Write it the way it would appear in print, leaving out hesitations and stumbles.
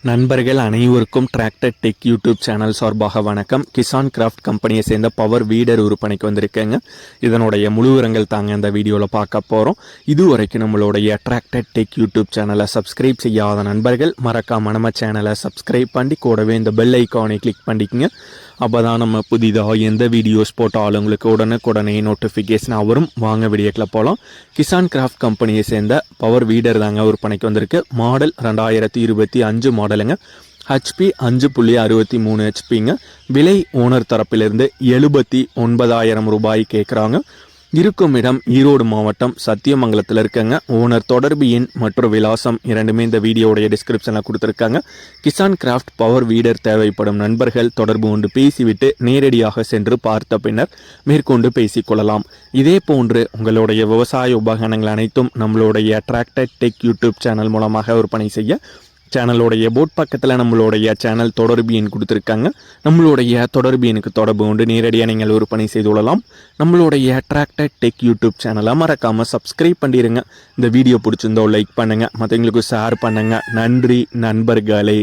நண்பர்கள் அனைவருக்கும் tractor tech YouTube channel சார்பாக வணக்கம். கிசான் கிராஃப்ட் கம்பெனியை சேர்ந்த பவர் வீடர் விற்பனைக்கு வந்திருக்கேங்க. இதனுடைய முழு விவரங்கள் தாங்க இந்த வீடியோவில் பார்க்க போகிறோம். இதுவரைக்கும் நம்மளுடைய டிராக்டர் டெக் யூடியூப் சேனலை சப்ஸ்கிரைப் செய்யாத நண்பர்கள் மறக்காம நம்ம சேனலை சப்ஸ்கிரைப் பண்ணி கூடவே இந்த பெல் ஐக்கானை கிளிக் பண்ணிக்கங்க. அப்போ தான் நம்ம புதிதாக எந்த வீடியோஸ் போட்டாலும் உங்களுக்கு உடனுக்குடனே நோட்டிஃபிகேஷன் வரும். வாங்க வீடியோக்கில் போகலாம். கிசான் கிராஃப்ட் கம்பெனியை சேர்ந்த பவர் வீடர் தாங்க விற்பனைக்கு வந்திருக்கு. மாடல் 2025 மாடலுங்க. HP 5.63 HPங்க. விலை ஓனர் தரப்பிலிருந்து 79,000 ரூபாய் கேட்குறாங்க. இருக்கும் இடம் ஈரோடு மாவட்டம் சத்தியமங்கலத்தில் இருக்குங்க. ஓனர் தொடர்பு எண் மற்றும் விலாசம் இரண்டுமே இந்த வீடியோடைய டிஸ்கிரிப்ஷனில் கொடுத்துருக்காங்க. கிசான் கிராஃப்ட் பவர் வீடர் தேவைப்படும் நண்பர்கள் தொடர்பு கொண்டு பேசிவிட்டு நேரடியாக சென்று பார்த்த பின்னர் மேற்கொண்டு பேசிக்கொள்ளலாம். இதே போன்று உங்களுடைய விவசாய உபகரணங்கள் அனைத்தும் நம்மளுடைய டிராக்டர் டெக் யூடியூப் சேனல் மூலமாக விற்பனை செய்ய சேனலோடைய போட் பக்கத்தில் நம்மளுடைய சேனல் தொடர்பு எண் கொடுத்துருக்காங்க. நம்மளுடைய தொடர்பு எண்ணுக்கு தொடர்பு கொண்டு நேரடியாக நீங்கள் விற்பனை செய்து கொள்ளலாம். நம்மளுடைய டிராக்டர் டெக் யூடியூப் சேனலை மறக்காமல் சப்ஸ்கிரைப் பண்ணிடுங்க. இந்த வீடியோ பிடிச்சிருந்தோ லைக் பண்ணுங்கள், மற்றவங்களுக்கு ஷேர் பண்ணுங்கள். நன்றி நண்பர்களே.